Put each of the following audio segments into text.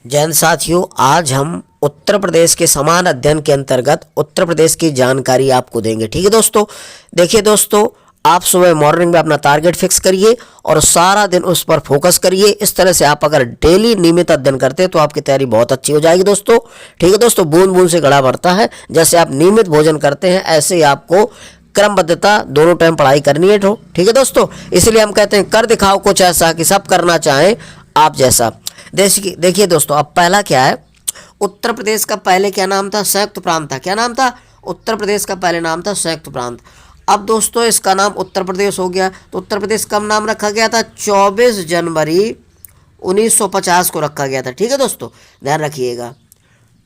जैन साथियों, आज हम उत्तर प्रदेश के समान अध्ययन के अंतर्गत उत्तर प्रदेश की जानकारी आपको देंगे। ठीक है दोस्तों। देखिए दोस्तों, आप सुबह मॉर्निंग में अपना टारगेट फिक्स करिए और सारा दिन उस पर फोकस करिए। इस तरह से आप अगर डेली नियमित अध्ययन करते हैं तो आपकी तैयारी बहुत अच्छी हो जाएगी दोस्तों। ठीक है दोस्तों, बूंद बूंद से घड़ा भरता है। जैसे आप नियमित भोजन करते हैं ऐसे ही आपको क्रमबद्धता दोनों टाइम पढ़ाई करनी है। ठीक है दोस्तों, इसलिए हम कहते हैं कर दिखाओ कुछ ऐसा कि सब करना चाहें आप जैसा। देखिए दोस्तों, अब पहला क्या है, उत्तर प्रदेश का पहले क्या नाम था? संयुक्त प्रांत था। क्या नाम था? उत्तर प्रदेश का पहले नाम था संयुक्त प्रांत। अब दोस्तों इसका नाम उत्तर प्रदेश हो गया। तो उत्तर प्रदेश कब नाम रखा गया था? 24 जनवरी 1950 को रखा गया था। ठीक है दोस्तों, ध्यान रखिएगा।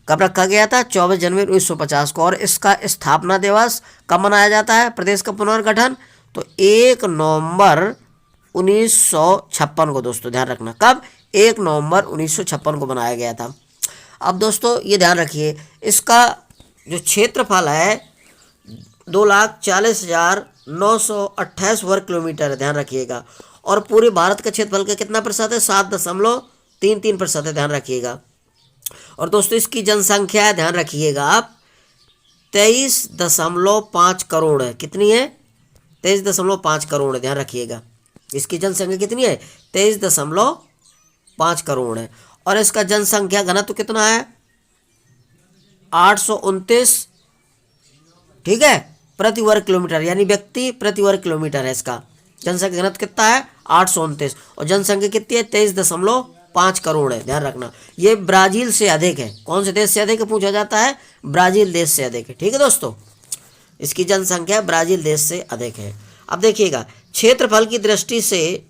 कब रखा गया था? 24 जनवरी 1950 को। और इसका स्थापना दिवस कब मनाया जाता है? प्रदेश का पुनर्गठन तो 1 नवंबर 1956 को। दोस्तों ध्यान रखना, कब? 1 नवंबर 1956 को बनाया गया था। अब दोस्तों ये ध्यान रखिए, इसका जो क्षेत्रफल है 2,40,928 वर्ग किलोमीटर है। ध्यान रखिएगा। और पूरे भारत का क्षेत्रफल का कितना प्रतिशत है? 7.33% है। ध्यान रखिएगा। और दोस्तों इसकी जनसंख्या है, ध्यान रखिएगा आप, 23.5 करोड़ है। कितनी है? 23.5 करोड़ है। ध्यान रखिएगा, इसकी जनसंख्या कितनी है? 23.5 करोड़ है। और इसका जनसंख्या घनत्व कितना है? 829, ठीक है, प्रति वर्ग किलोमीटर, यानी व्यक्ति प्रति वर्ग किलोमीटर है। इसका जनसंख्या घनत्व कितना है? 829। और जनसंख्या कितनी है? 23.5 करोड़ है। ध्यान रखना, ये ब्राजील से अधिक है। कौन से देश से अधिक है पूछा जाता है? ब्राजील देश से अधिक है। ठीक है दोस्तों, इसकी जनसंख्या ब्राजील देश से अधिक है। अब देखिएगा, क्षेत्रफल की दृष्टि से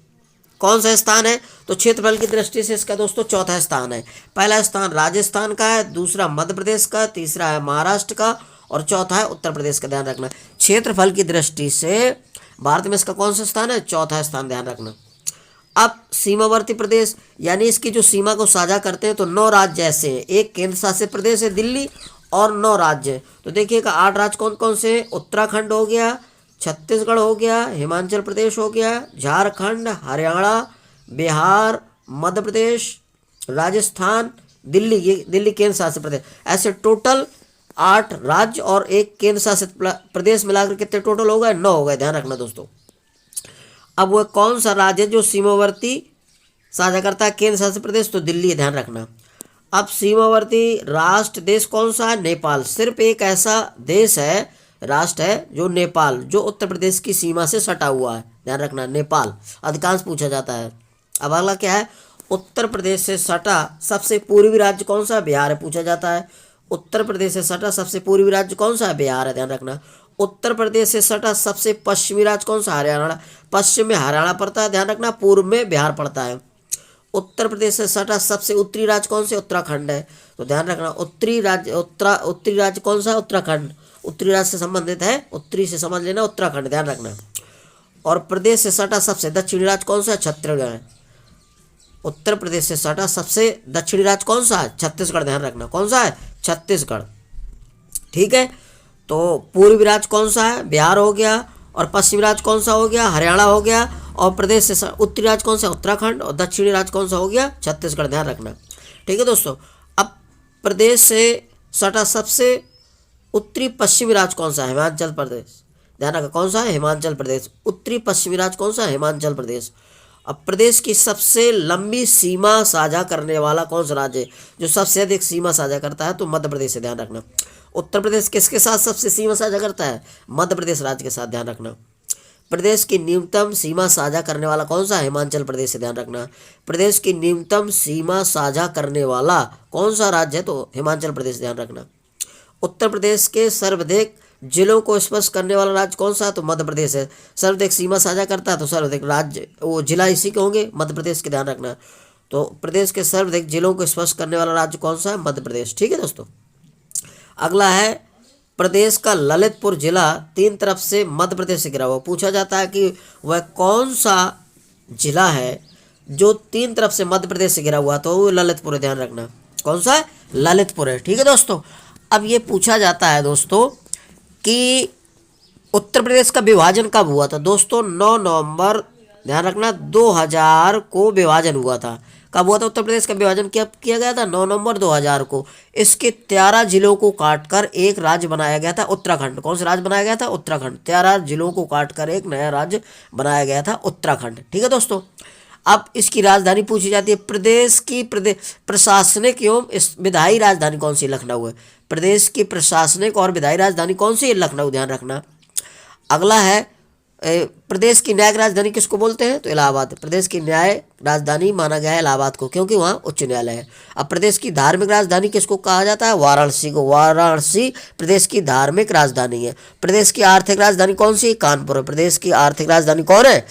कौन सा स्थान है? तो क्षेत्रफल की दृष्टि से इसका दोस्तों चौथा स्थान है। पहला स्थान राजस्थान का है, दूसरा मध्य प्रदेश का, तीसरा है महाराष्ट्र का और चौथा है उत्तर प्रदेश का। ध्यान रखना, क्षेत्रफल की दृष्टि से भारत में इसका कौन सा स्थान है? चौथा स्थान। ध्यान रखना। अब सीमावर्ती प्रदेश, यानी इसकी जो सीमा को साझा करते हैं तो 9 राज्य ऐसे हैं। एक केंद्र शासित प्रदेश है दिल्ली और 9 राज्य हैं। तो देखिएगा 8 राज्य कौन कौन से हैं? उत्तराखंड हो गया, छत्तीसगढ़ हो गया, हिमाचल प्रदेश हो गया, झारखंड, हरियाणा, बिहार, मध्य प्रदेश, राजस्थान, दिल्ली। ये दिल्ली केंद्र शासित प्रदेश। ऐसे टोटल 8 राज्य और एक केंद्र शासित प्रदेश मिलाकर कितने टोटल हो गए? 9 हो गए। ध्यान रखना दोस्तों। अब वह कौन सा राज्य है जो सीमावर्ती साझा करता है केंद्र शासित प्रदेश? तो दिल्ली है। ध्यान रखना। अब सीमावर्ती राष्ट्र देश कौन सा है? नेपाल। सिर्फ एक ऐसा देश है, राष्ट्र है, जो नेपाल, जो उत्तर प्रदेश की सीमा से सटा हुआ है। ध्यान रखना, नेपाल अधिकांश पूछा जाता है। अब अगला क्या है? उत्तर प्रदेश से सटा सबसे पूर्वी राज्य कौन सा है? बिहार है, पूछा जाता है। उत्तर प्रदेश से सटा सबसे पूर्वी राज्य कौन सा है? बिहार है। ध्यान रखना। उत्तर प्रदेश से सटा सबसे पश्चिमी राज्य कौन सा? हरियाणा। पश्चिम में हरियाणा पड़ता है। ध्यान रखना, पूर्व में बिहार पड़ता है। उत्तर प्रदेश से सटा सबसे उत्तरी राज्य कौन से? उत्तराखंड है। तो ध्यान रखना, उत्तरी राज्य कौन सा है? उत्तराखंड। उत्तरी राज्य से संबंधित है, उत्तरी से समझ लेना, उत्तराखंड। ध्यान रखना। और प्रदेश से सटा सबसे दक्षिणी राज्य कौन सा है? छत्तीसगढ़ है। उत्तर प्रदेश से सटा सबसे दक्षिणी राज्य कौन सा है? छत्तीसगढ़। ध्यान रखना, कौन सा है? छत्तीसगढ़। ठीक है। तो पूर्वी राज्य कौन सा है? बिहार हो गया। और पश्चिमी राज्य कौन सा हो गया? हरियाणा हो गया। और प्रदेश से उत्तरी राज्य कौन सा? उत्तराखंड। और दक्षिणी राज्य कौन सा हो गया? छत्तीसगढ़। ध्यान रखना। ठीक है दोस्तों। अब प्रदेश से सटा सबसे उत्तरी पश्चिमी राज्य कौन सा है? हिमाचल प्रदेश। ध्यान रखना, कौन सा है? हिमाचल प्रदेश। उत्तरी पश्चिमी राज्य कौन सा है? हिमाचल प्रदेश। अब प्रदेश की सबसे लंबी सीमा साझा करने वाला कौन सा राज्य है? जो सबसे अधिक सीमा साझा करता है तो मध्य प्रदेश से। ध्यान रखना। उत्तर प्रदेश किसके साथ सबसे सीमा साझा करता है? मध्य प्रदेश राज्य के साथ। ध्यान रखना। प्रदेश की न्यूनतम सीमा साझा करने वाला कौन सा है? हिमाचल प्रदेश से। ध्यान रखना। प्रदेश की न्यूनतम सीमा साझा करने वाला कौन सा राज्य है? तो हिमाचल प्रदेश। ध्यान रखना। उत्तर प्रदेश के सर्वाधिक जिलों को स्पर्श करने वाला राज्य कौन सा है? तो मध्य प्रदेश है। सर्वाधिक सीमा साझा करता है तो सर्वाधिक राज्य वो जिला इसी के होंगे, मध्य प्रदेश के। ध्यान रखना। तो प्रदेश के सर्वाधिक जिलों को स्पर्श करने वाला राज्य कौन सा है? मध्य प्रदेश। ठीक है दोस्तों। अगला है, प्रदेश का ललितपुर जिला 3 तरफ से मध्य प्रदेश से घिरा हुआ। पूछा जाता है कि वह कौन सा जिला है जो 3 तरफ से मध्य प्रदेश से घिरा हुआ? तो वो ललितपुर है। ध्यान रखना, कौन सा है? ललितपुर है। ठीक है दोस्तों। अब ये पूछा जाता है दोस्तों कि उत्तर प्रदेश का विभाजन कब हुआ था? दोस्तों 9 नवंबर, ध्यान रखना, 2000 को विभाजन हुआ था। कब हुआ था उत्तर प्रदेश का विभाजन कब किया गया था? 9 नवंबर 2000 को। इसके 13 जिलों को काटकर एक राज्य बनाया गया था, उत्तराखंड। कौन सा राज्य बनाया गया था? उत्तराखंड। 13 जिलों को काटकर एक नया राज्य बनाया गया था, उत्तराखंड। ठीक है दोस्तों। अब इसकी राजधानी पूछी जाती है। प्रदेश की प्रशासनिक एवं विधायी राजधानी कौन सी? लखनऊ है। प्रदेश की प्रशासनिक और विधायी राजधानी कौन सी है? लखनऊ, ध्यान रखना। अगला है प्रदेश की न्यायिक राजधानी किसको बोलते हैं? तो इलाहाबाद। प्रदेश की न्याय राजधानी माना गया है इलाहाबाद को, क्योंकि वहाँ उच्च न्यायालय है। अब प्रदेश की धार्मिक राजधानी किसको कहा जाता है? वाराणसी को। वाराणसी प्रदेश की धार्मिक राजधानी है। प्रदेश की आर्थिक राजधानी कौन सी? कानपुर है। प्रदेश की आर्थिक राजधानी कौन है?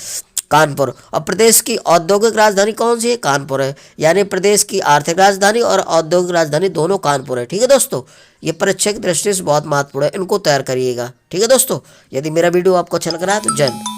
कानपुर। और प्रदेश की औद्योगिक राजधानी कौन सी है? कानपुर है। यानी प्रदेश की आर्थिक राजधानी और औद्योगिक राजधानी दोनों कानपुर है। ठीक है दोस्तों, ये परीक्षा की दृष्टि से बहुत महत्वपूर्ण है, इनको तैयार करिएगा। ठीक है दोस्तों, यदि मेरा वीडियो आपको अच्छा लग रहा है तो जय हिंद।